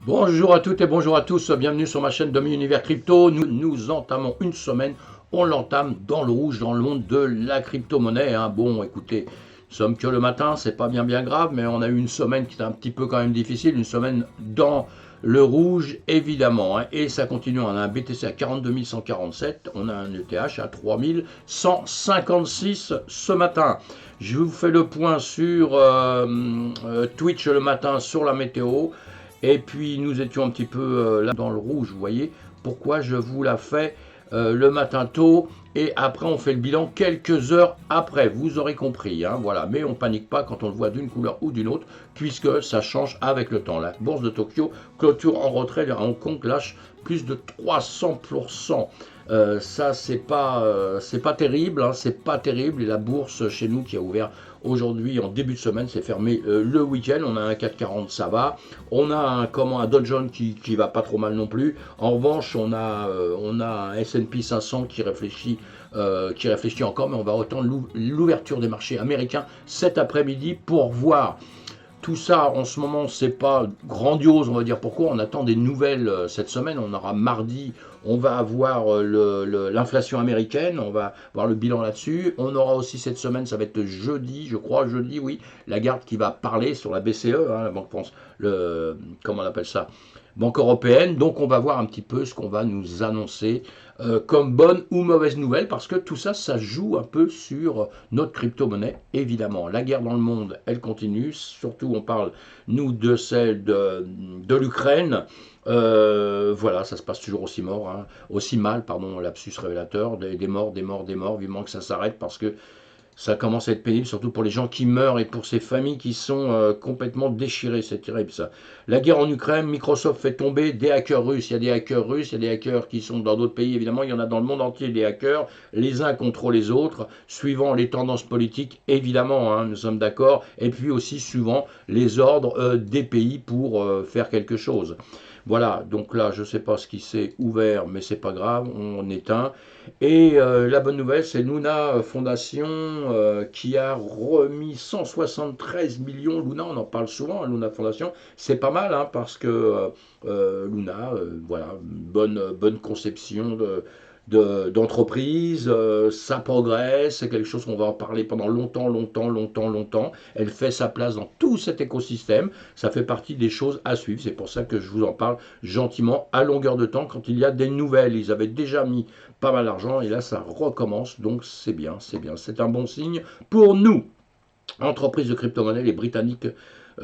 Bonjour à toutes et bonjour à tous, bienvenue sur ma chaîne Demi-Univers Crypto. Nous entamons une semaine, on l'entame dans le rouge dans le monde de la crypto-monnaie. Bon, écoutez, nous sommes que le matin, c'est pas bien grave, mais on a eu une semaine qui est un petit peu quand même difficile, une semaine dans le rouge évidemment. Et ça continue, on a un BTC à 42 147, on a un ETH à 3156 ce matin. Je vous fais le point sur Twitch le matin sur la météo. Et puis nous étions un petit peu là dans le rouge, vous voyez. Pourquoi je vous la fais le matin tôt et après on fait le bilan quelques heures après. Vous aurez compris, voilà. Mais on panique pas quand on le voit d'une couleur ou d'une autre, puisque ça change avec le temps. La bourse de Tokyo clôture en retrait, Hong Kong lâche plus de 300%. Ça c'est pas terrible, c'est pas terrible. Et la bourse chez nous qui a ouvert aujourd'hui en début de semaine, c'est fermé le week-end. On a un 440, ça va. On a un Dow Jones qui va pas trop mal non plus. En revanche, on a un S&P 500 qui réfléchit encore, mais on va attendre l'ouverture des marchés américains cet après-midi pour voir. Tout ça, en ce moment, c'est pas grandiose, on va dire pourquoi. On attend des nouvelles cette semaine. On aura mardi, on va avoir l'inflation américaine, on va voir le bilan là-dessus. On aura aussi cette semaine, ça va être jeudi, je crois, jeudi, oui, Lagarde qui va parler sur la BCE, la Banque France, comment on appelle ça, Banque européenne. Donc on va voir un petit peu ce qu'on va nous annoncer comme bonne ou mauvaise nouvelle, parce que tout ça, ça joue un peu sur notre crypto-monnaie, évidemment. La guerre dans le monde, elle continue, surtout on parle, nous, de celle de l'Ukraine. Voilà, ça se passe toujours aussi mal, pardon, lapsus révélateur, des morts, vivement que ça s'arrête, parce que ça commence à être pénible, surtout pour les gens qui meurent et pour ces familles qui sont complètement déchirées. C'est terrible ça. La guerre en Ukraine, Microsoft fait tomber des hackers russes. Il y a des hackers russes, il y a des hackers qui sont dans d'autres pays, évidemment. Il y en a dans le monde entier des hackers, les uns contre les autres, suivant les tendances politiques, évidemment, nous sommes d'accord. Et puis aussi suivant les ordres des pays pour faire quelque chose. Voilà, donc là, je ne sais pas ce qui s'est ouvert, mais c'est pas grave, on éteint. Et la bonne nouvelle, c'est Luna Fondation qui a remis 173 millions. Luna, on en parle souvent, Luna Fondation, c'est pas mal, parce que Luna, voilà, bonne conception d'entreprise, ça progresse, c'est quelque chose qu'on va en parler pendant longtemps. Elle fait sa place dans tout cet écosystème, ça fait partie des choses à suivre, c'est pour ça que je vous en parle gentiment à longueur de temps quand il y a des nouvelles. Ils avaient déjà mis pas mal d'argent et là ça recommence, donc c'est bien, c'est un bon signe pour nous. Entreprise de crypto-monnaie, les Britanniques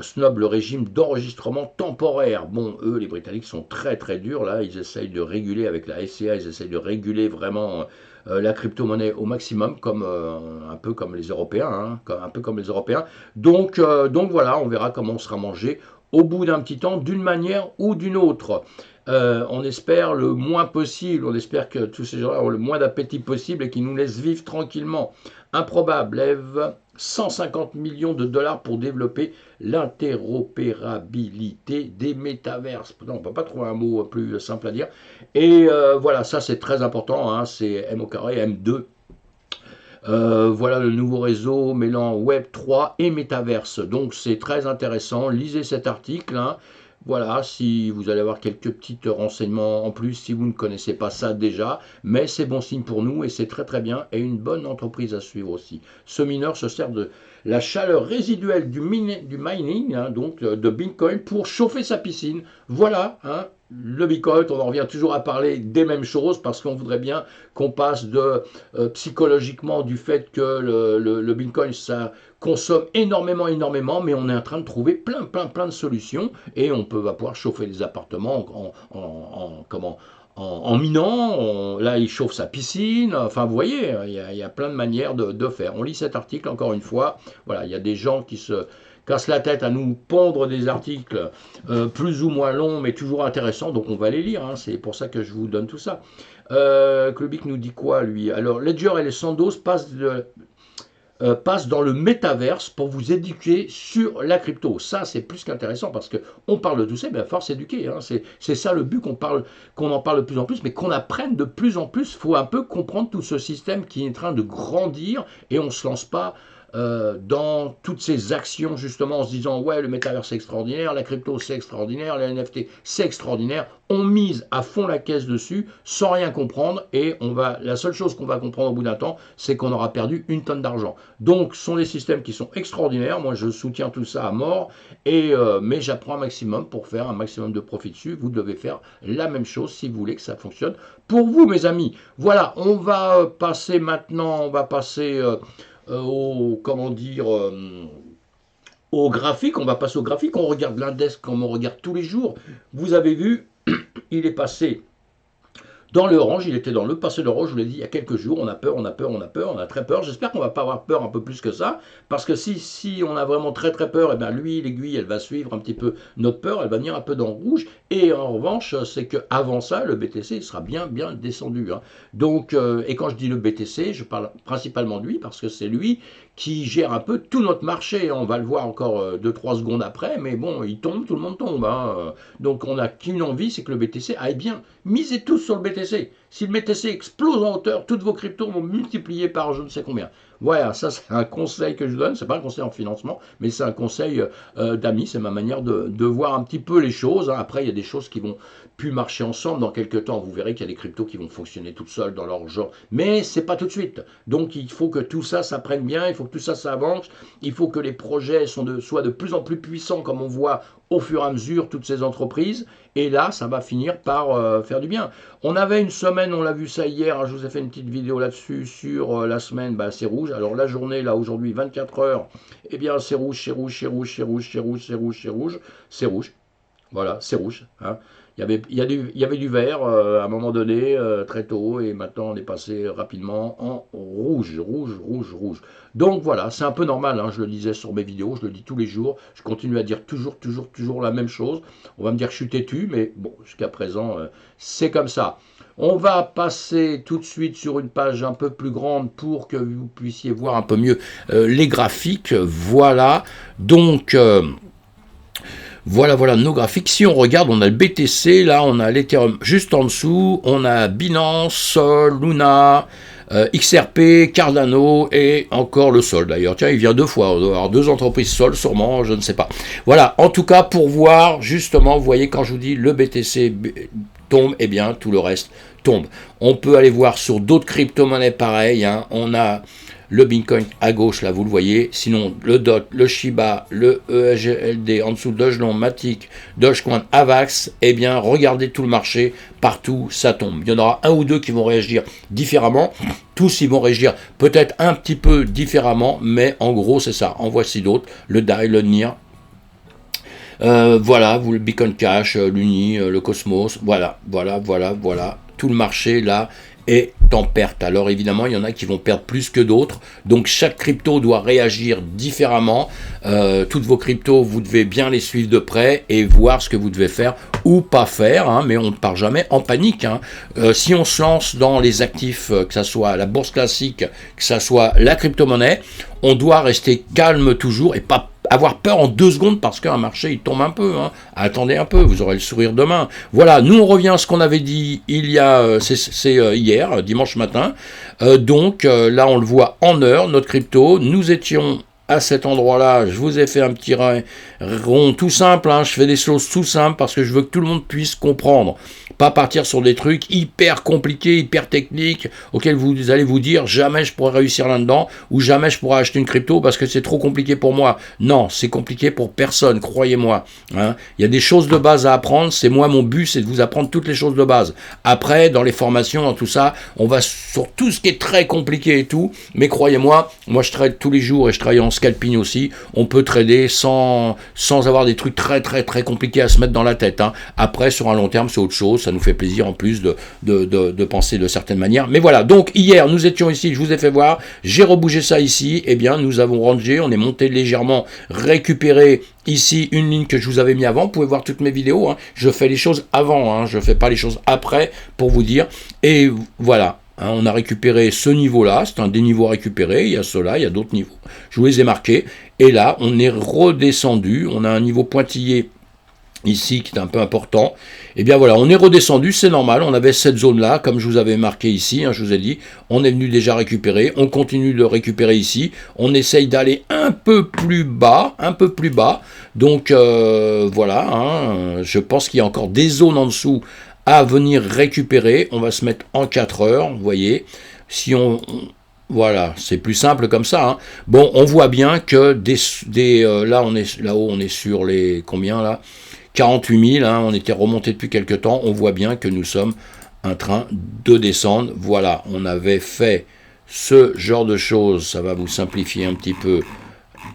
snobent le régime d'enregistrement temporaire. Bon, eux, les Britanniques sont très durs, là, ils essayent de réguler avec la SCA, ils essayent de réguler vraiment la crypto-monnaie au maximum, un peu comme les Européens, un peu comme les Européens. Donc voilà, on verra comment on sera mangé au bout d'un petit temps, d'une manière ou d'une autre. On espère le moins possible, on espère que tous ces gens-là ont le moins d'appétit possible et qu'ils nous laissent vivre tranquillement. Improbable lève 150 millions de dollars pour développer l'interopérabilité des métaverses. Non, on ne peut pas trouver un mot plus simple à dire. Et voilà, ça c'est très important, c'est M au carré, M2. Voilà le nouveau réseau mêlant Web3 et Métaverse. Donc c'est très intéressant. Lisez cet article. Voilà, si vous allez avoir quelques petits renseignements en plus, si vous ne connaissez pas ça déjà, mais c'est bon signe pour nous et c'est très bien et une bonne entreprise à suivre aussi. Ce mineur se sert de la chaleur résiduelle du mining, donc de Bitcoin, pour chauffer sa piscine. Voilà, le Bitcoin, on en revient toujours à parler des mêmes choses parce qu'on voudrait bien qu'on passe psychologiquement du fait que le Bitcoin, ça consomme énormément, mais on est en train de trouver plein de solutions et va pouvoir chauffer les appartements en minant, là il chauffe sa piscine, enfin vous voyez, il y a plein de manières de faire. On lit cet article encore une fois, voilà, il y a des gens qui se cassent la tête à nous pondre des articles plus ou moins longs mais toujours intéressants, donc on va les lire, c'est pour ça que je vous donne tout ça. Clubic nous dit quoi lui? Alors Ledger et les Sandoz passe dans le métaverse pour vous éduquer sur la crypto. Ça, c'est plus qu'intéressant parce qu'on parle de tout ça, mais à force s'éduquer. C'est ça le but, qu'on en parle de plus en plus, mais qu'on apprenne de plus en plus. Il faut un peu comprendre tout ce système qui est en train de grandir et on ne se lance pas dans toutes ces actions justement en se disant ouais, le métavers c'est extraordinaire, la crypto c'est extraordinaire, les NFT c'est extraordinaire, on mise à fond la caisse dessus sans rien comprendre et la seule chose qu'on va comprendre au bout d'un temps, c'est qu'on aura perdu une tonne d'argent. Donc ce sont des systèmes qui sont extraordinaires, moi je soutiens tout ça à mort, mais j'apprends un maximum pour faire un maximum de profit dessus. Vous devez faire la même chose si vous voulez que ça fonctionne pour vous mes amis. Voilà, on va passer maintenant, au, comment dire, au graphique, on va passer au graphique, on regarde l'index comme on regarde tous les jours. Vous avez vu, il est passé dans le orange, il était dans le passé d'orange, je vous l'ai dit il y a quelques jours, on a peur, on a peur, on a peur, on a très peur. J'espère qu'on va pas avoir peur un peu plus que ça, parce que si on a vraiment très très peur, et bien lui, l'aiguille, elle va suivre un petit peu notre peur, elle va venir un peu dans le rouge, et en revanche, c'est qu'avant ça, le BTC il sera bien bien descendu. Hein. Donc, et quand je dis le BTC, je parle principalement de lui, parce que c'est lui qui gère un peu tout notre marché. On va le voir encore 2-3 secondes après, mais bon, il tombe, tout le monde tombe. Hein. Donc on n'a qu'une envie, c'est que le BTC aille bien. Misez tous sur le BTC. Si le BTC explose en hauteur, toutes vos cryptos vont multiplier par je ne sais combien. Voilà, ça c'est un conseil que je donne. C'est pas un conseil en financement, mais c'est un conseil d'amis. C'est ma manière de voir un petit peu les choses. Hein. Après, il y a des choses qui vont plus marcher ensemble. Dans quelques temps, vous verrez qu'il y a des cryptos qui vont fonctionner toutes seules dans leur genre. Mais c'est pas tout de suite. Donc il faut que tout ça, ça prenne bien. Il faut que tout ça, ça avance. Il faut que les projets soient de plus en plus puissants, comme on voit au fur et à mesure toutes ces entreprises. Et là, ça va finir par faire du bien. On avait une semaine, on l'a vu ça hier, je vous ai fait une petite vidéo là-dessus sur la semaine, bah, c'est rouge. Alors la journée, là, aujourd'hui, 24 heures, eh bien c'est rouge, c'est rouge, c'est rouge, c'est rouge, c'est rouge, c'est rouge, c'est rouge, c'est rouge. Voilà, c'est rouge. Hein. Il y avait du vert à un moment donné, très tôt, et maintenant on est passé rapidement en rouge, rouge, rouge, rouge. Donc voilà, c'est un peu normal, hein, je le disais sur mes vidéos, je le dis tous les jours, je continue à dire toujours la même chose. On va me dire que je suis têtu, mais bon, jusqu'à présent, c'est comme ça. On va passer tout de suite sur une page un peu plus grande pour que vous puissiez voir un peu mieux les graphiques. Voilà, donc... Voilà nos graphiques. Si on regarde, on a le BTC, là on a l'Ethereum juste en dessous, on a Binance, Sol, Luna, XRP, Cardano et encore le Sol d'ailleurs. Tiens, il vient 2 fois, on doit avoir 2 entreprises Sol sûrement, je ne sais pas. Voilà, en tout cas pour voir justement, vous voyez quand je vous dis le BTC tombe, eh bien tout le reste tombe. On peut aller voir sur d'autres crypto-monnaies pareilles, hein. On a le Bitcoin à gauche, là, vous le voyez. Sinon, le DOT, le Shiba, le EGLD, en dessous, Dogelon, Matic, Dogecoin, Avax, eh bien, regardez tout le marché, partout, ça tombe. Il y en aura un ou deux qui vont réagir différemment. Tous, ils vont réagir peut-être un petit peu différemment, mais en gros, c'est ça. En voici d'autres. Le DAI, le NIR. Voilà, vous le Bitcoin Cash, l'Uni, le Cosmos. Voilà. Tout le marché, là, est en perte. Alors évidemment, il y en a qui vont perdre plus que d'autres. Donc chaque crypto doit réagir différemment. Toutes vos cryptos, vous devez bien les suivre de près et voir ce que vous devez faire ou pas faire. Hein, mais on ne part jamais en panique. Hein. Si on se lance dans les actifs, que ce soit la bourse classique, que ce soit la crypto-monnaie, on doit rester calme toujours et pas avoir peur en 2 secondes parce qu'un marché il tombe un peu. Hein. Attendez un peu, vous aurez le sourire demain. Voilà, nous on revient à ce qu'on avait dit il y a, c'est hier, dimanche matin. Donc là on le voit en heure, notre crypto. Nous étions à cet endroit-là, je vous ai fait un petit rond tout simple, hein, je fais des choses tout simples parce que je veux que tout le monde puisse comprendre. Pas partir sur des trucs hyper compliqués, hyper techniques, auxquels vous allez vous dire jamais je pourrais réussir là-dedans, ou jamais je pourrais acheter une crypto parce que c'est trop compliqué pour moi. Non, c'est compliqué pour personne, croyez-moi. Hein. Il y a des choses de base à apprendre, c'est moi mon but, c'est de vous apprendre toutes les choses de base. Après, dans les formations, dans tout ça, on va sur tout ce qui est très compliqué et tout, mais croyez-moi, moi je trade tous les jours et je travaille en scalping aussi, on peut trader sans avoir des trucs très compliqués à se mettre dans la tête. Hein. Après, sur un long terme, c'est autre chose, ça nous fait plaisir en plus de penser de certaines manières. Mais voilà, donc hier, nous étions ici, je vous ai fait voir, j'ai rebougé ça ici, eh bien, nous avons rangé, on est monté légèrement, récupéré ici une ligne que je vous avais mis avant, vous pouvez voir toutes mes vidéos, hein. Je fais les choses avant, hein. Je ne fais pas les choses après, pour vous dire, et voilà. Hein, on a récupéré ce niveau-là, c'est un des niveaux récupérés, il y a cela, il y a d'autres niveaux. Je vous les ai marqués, et là, on est redescendu, on a un niveau pointillé ici qui est un peu important, et bien voilà, on est redescendu, c'est normal, on avait cette zone-là, comme je vous avais marqué ici, hein, je vous ai dit, on est venu déjà récupérer, on continue de récupérer ici, on essaye d'aller un peu plus bas, donc voilà, hein, je pense qu'il y a encore des zones en dessous à venir récupérer, on va se mettre en 4 heures, vous voyez, si voilà, c'est plus simple comme ça. Hein. Bon, on voit bien que là, là-haut, on est sur les combien là 48 000, hein, on était remonté depuis quelques temps, on voit bien que nous sommes en train de descendre. Voilà, on avait fait ce genre de choses, ça va vous simplifier un petit peu.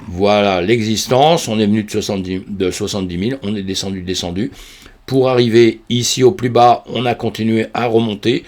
Voilà l'existence, on est venu de 70 000, on est descendu. Pour arriver ici au plus bas, on a continué à remonter.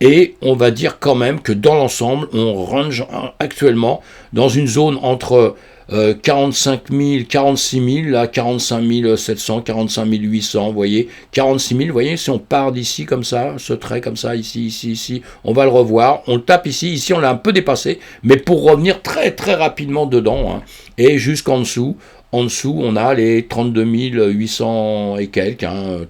Et on va dire quand même que dans l'ensemble, on range actuellement dans une zone entre 45 000, 46 000, là 45 700, 45 800, vous voyez, 46 000, vous voyez, si on part d'ici comme ça, ce trait comme ça, ici, on va le revoir, on le tape ici, on l'a un peu dépassé, mais pour revenir très très rapidement dedans, hein, et jusqu'en dessous, on a les 32 800 et quelques, hein,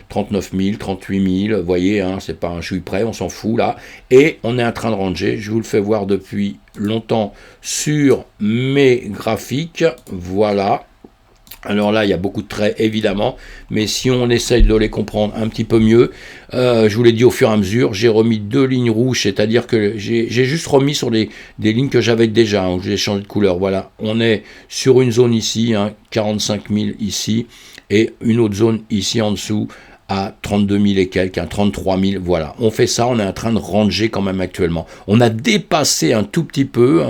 39 000, 38 000, vous voyez, hein, c'est pas un chouï près, on s'en fout là. Et on est en train de ranger, je vous le fais voir depuis longtemps sur mes graphiques, voilà. Alors là, il y a beaucoup de traits, évidemment, mais si on essaye de les comprendre un petit peu mieux, je vous l'ai dit au fur et à mesure, j'ai remis 2 lignes rouges, c'est-à-dire que j'ai juste remis sur des lignes que j'avais déjà, où j'ai changé de couleur. Voilà, on est sur une zone ici, hein, 45 000 ici, et une autre zone ici en dessous, à 32 000 et quelques, hein, 33 000, voilà. On fait ça, on est en train de ranger quand même actuellement. On a dépassé un tout petit peu,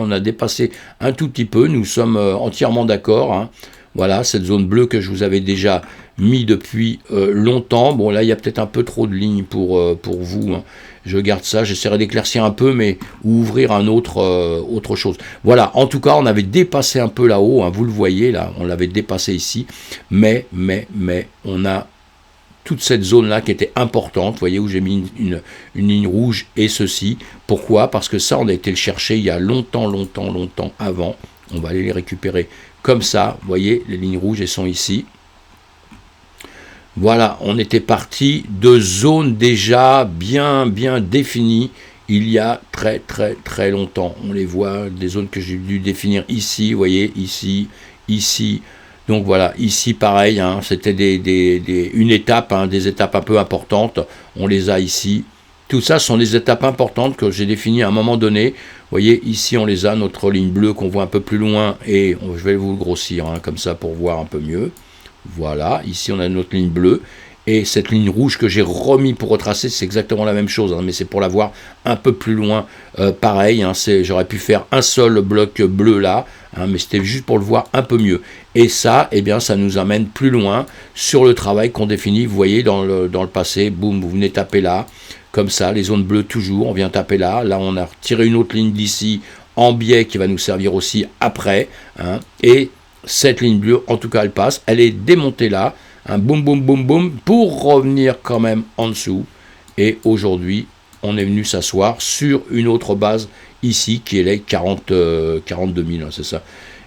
nous sommes entièrement d'accord, hein. Voilà, cette zone bleue que je vous avais déjà mis depuis longtemps. Bon, là, il y a peut-être un peu trop de lignes pour vous. Hein. Je garde ça, j'essaierai d'éclaircir un peu, mais ouvrir autre chose. Voilà, en tout cas, on avait dépassé un peu là-haut. Hein, vous le voyez, là, on l'avait dépassé ici. Mais, on a toute cette zone-là qui était importante. Vous voyez où j'ai mis une ligne rouge et ceci. Pourquoi? Parce que ça, on a été le chercher il y a longtemps avant. On va aller les récupérer comme ça, vous voyez, les lignes rouges, elles sont ici. Voilà, on était parti de zones déjà bien définies il y a très longtemps. On les voit, des zones que j'ai dû définir ici, vous voyez, ici. Donc voilà, ici pareil, hein, c'était une étape, hein, des étapes un peu importantes. On les a ici. Tout ça sont des étapes importantes que j'ai définies à un moment donné. Vous voyez, ici on les a, notre ligne bleue qu'on voit un peu plus loin, et je vais vous le grossir, hein, comme ça pour voir un peu mieux. Voilà, ici on a notre ligne bleue, et cette ligne rouge que j'ai remis pour retracer, c'est exactement la même chose, hein, mais c'est pour la voir un peu plus loin. Pareil, hein, j'aurais pu faire un seul bloc bleu là, hein, mais c'était juste pour le voir un peu mieux. Et ça, eh bien, ça nous amène plus loin sur le travail qu'on définit. Vous voyez, dans le passé, boum, vous venez taper là. Comme ça, les zones bleues toujours, on vient taper là. Là, on a retiré une autre ligne d'ici en biais qui va nous servir aussi après. Hein, et cette ligne bleue, en tout cas, elle passe. Elle est démontée là. Hein, boum, pour revenir quand même en dessous. Et aujourd'hui, on est venu s'asseoir sur une autre base ici qui est les 42 000, hein, c'est ça.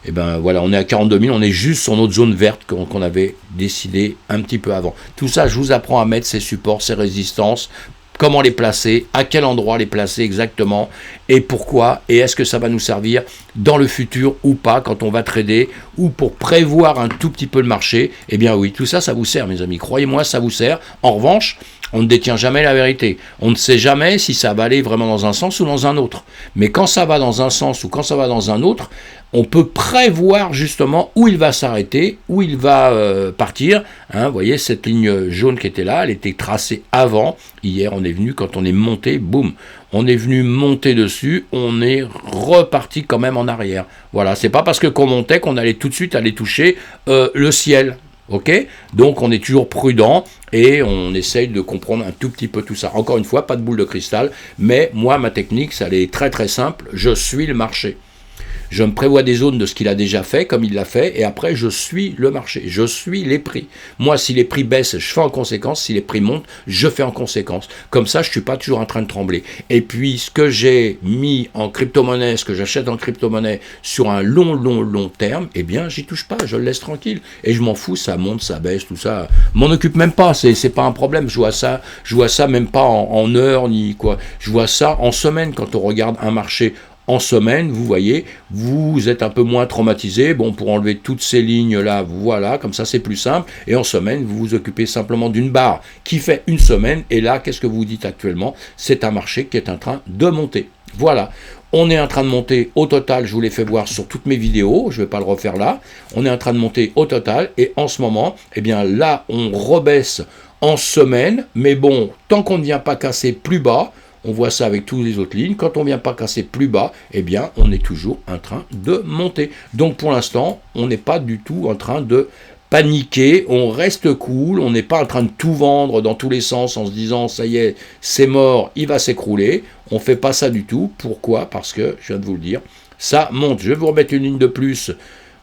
Et ben voilà, on est à 42 000, on est juste sur notre zone verte qu'on avait décidé un petit peu avant. Tout ça, je vous apprends à mettre ces supports, ces résistances, comment les placer, à quel endroit les placer exactement, et pourquoi, et est-ce que ça va nous servir dans le futur ou pas, quand on va trader, ou pour prévoir un tout petit peu le marché. Eh bien oui, tout ça, ça vous sert, mes amis, croyez-moi, ça vous sert. En revanche, on ne détient jamais la vérité. On ne sait jamais si ça va aller vraiment dans un sens ou dans un autre. Mais quand ça va dans un sens ou quand ça va dans un autre, on peut prévoir justement où il va s'arrêter, où il va partir. Hein, vous voyez, cette ligne jaune qui était là, elle était tracée avant. Hier, on est venu, quand on est monté, boum, on est venu monter dessus, on est reparti quand même en arrière. Voilà, c'est pas parce qu'on montait qu'on allait tout de suite aller toucher le ciel. Ok, donc on est toujours prudent et on essaye de comprendre un tout petit peu tout ça. Encore une fois, pas de boule de cristal, mais moi, ma technique, ça elle est très simple, je suis le marché. Je me prévois des zones de ce qu'il a déjà fait, comme il l'a fait, et après je suis le marché, je suis les prix. Moi, si les prix baissent, je fais en conséquence, si les prix montent, je fais en conséquence. Comme ça, je ne suis pas toujours en train de trembler. Et puis, ce que j'ai mis en crypto-monnaie, ce que j'achète en crypto-monnaie sur un long terme, eh bien, j'y touche pas, je le laisse tranquille. Et je m'en fous, ça monte, ça baisse, tout ça. M'en occupe même pas, c'est pas un problème. Je vois ça même pas en heure, ni quoi. Je vois ça en semaine, quand on regarde un marché en semaine, vous voyez, vous êtes un peu moins traumatisé. Bon, pour enlever toutes ces lignes-là, voilà, comme ça c'est plus simple. Et en semaine, vous vous occupez simplement d'une barre qui fait une semaine. Et là, qu'est-ce que vous dites actuellement? C'est un marché qui est en train de monter. Voilà. On est en train de monter au total, je vous l'ai fait voir sur toutes mes vidéos, je ne vais pas le refaire là. On est en train de monter au total et en ce moment, eh bien là, on rebaisse en semaine. Mais bon, tant qu'on ne vient pas casser plus bas, on voit ça avec toutes les autres lignes. Quand on ne vient pas casser plus bas, eh bien, on est toujours en train de monter. Donc, pour l'instant, on n'est pas du tout en train de paniquer. On reste cool. On n'est pas en train de tout vendre dans tous les sens en se disant, ça y est, c'est mort, il va s'écrouler. On ne fait pas ça du tout. Pourquoi? Parce que, je viens de vous le dire, ça monte. Je vais vous remettre une ligne de plus.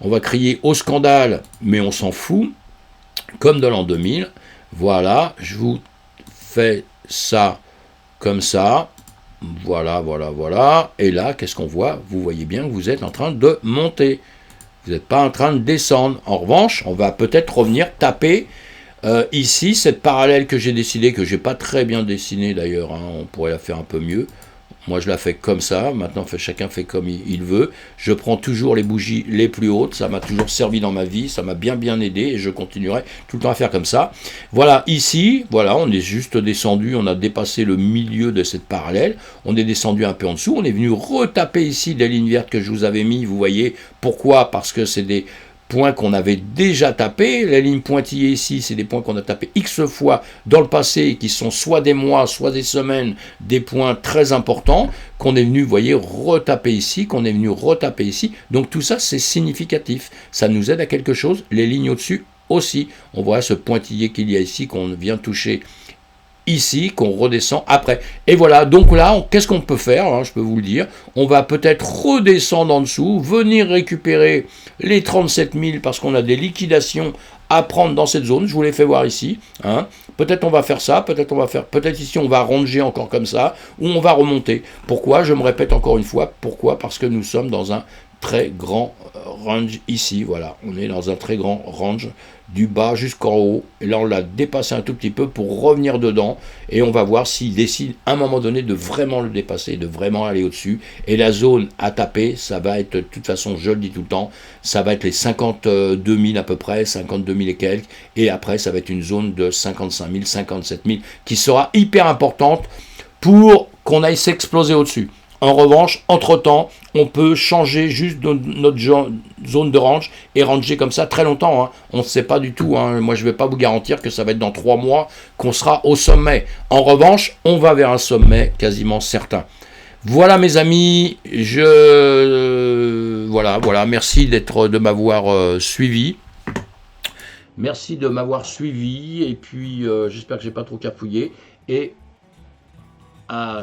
On va crier au scandale, mais on s'en fout. Comme de l'an 2000. Voilà, je vous fais ça comme ça, voilà. Et là, qu'est-ce qu'on voit? Vous voyez bien que vous êtes en train de monter. Vous n'êtes pas en train de descendre. En revanche, on va peut-être revenir taper ici, cette parallèle que j'ai dessinée, que je n'ai pas très bien dessinée d'ailleurs, hein, on pourrait la faire un peu mieux. Moi, je la fais comme ça. Maintenant, chacun fait comme il veut. Je prends toujours les bougies les plus hautes. Ça m'a toujours servi dans ma vie. Ça m'a bien aidé. Et je continuerai tout le temps à faire comme ça. Voilà, ici, voilà, on est juste descendu. On a dépassé le milieu de cette parallèle. On est descendu un peu en dessous. On est venu retaper ici des lignes vertes que je vous avais mis. Vous voyez pourquoi? Parce que c'est des points qu'on avait déjà tapés. Les lignes pointillées ici, c'est des points qu'on a tapés X fois dans le passé, qui sont soit des mois, soit des semaines, des points très importants, qu'on est venu, vous voyez, retaper ici, qu'on est venu retaper ici. Donc tout ça, c'est significatif. Ça nous aide à quelque chose. Les lignes au-dessus aussi. On voit ce pointillé qu'il y a ici, qu'on vient toucher ici, qu'on redescend après. Et voilà, donc là, qu'est-ce qu'on peut faire, hein, je peux vous le dire. On va peut-être redescendre en dessous, venir récupérer les 37 000 parce qu'on a des liquidations à prendre dans cette zone. Je vous l'ai fait voir ici. Hein. Peut-être on va faire ça, peut-être ici on va ranger encore comme ça, ou on va remonter. Pourquoi? Je me répète encore une fois. Pourquoi? Parce que nous sommes dans un très grand range ici, voilà, on est dans un très grand range du bas jusqu'en haut, et là on l'a dépassé un tout petit peu pour revenir dedans, et on va voir s'il décide à un moment donné de vraiment le dépasser, de vraiment aller au-dessus, et la zone à taper, ça va être, de toute façon je le dis tout le temps, ça va être les 52 000 à peu près, 52 000 et quelques, et après ça va être une zone de 55 000, 57 000, qui sera hyper importante pour qu'on aille s'exploser au-dessus. En revanche, entre-temps, on peut changer juste notre zone de range et ranger comme ça très longtemps. Hein. On ne sait pas du tout. Hein. Moi, je ne vais pas vous garantir que ça va être dans 3 mois qu'on sera au sommet. En revanche, on va vers un sommet quasiment certain. Voilà mes amis, voilà, merci de m'avoir suivi. Merci de m'avoir suivi, et puis j'espère que j'ai pas trop cafouillé. Et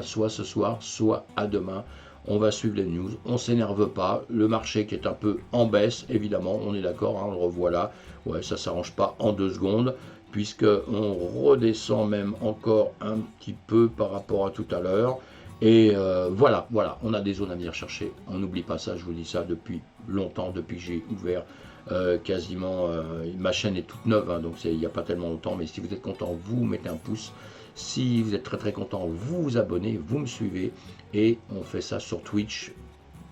soit ce soir, soit à demain. On va suivre les news, on ne s'énerve pas. Le marché qui est un peu en baisse, évidemment, on est d'accord, hein, on le revoit là. Ouais, ça ne s'arrange pas en 2 secondes, puisqu'on redescend même encore un petit peu par rapport à tout à l'heure. Et voilà, on a des zones à venir chercher. On n'oublie pas ça, je vous dis ça depuis longtemps, depuis que j'ai ouvert quasiment. Ma chaîne est toute neuve, hein, donc il n'y a pas tellement longtemps, mais si vous êtes content, vous mettez un pouce. Si vous êtes très content, vous vous abonnez, vous me suivez, et on fait ça sur Twitch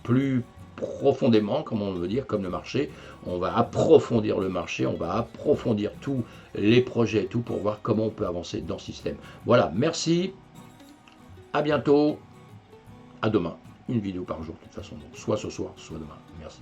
plus profondément, comme on veut dire, comme le marché. On va approfondir le marché, on va approfondir tous les projets, tout pour voir comment on peut avancer dans le système. Voilà, merci, à bientôt, à demain. Une vidéo par jour de toute façon, donc soit ce soir, soit demain. Merci.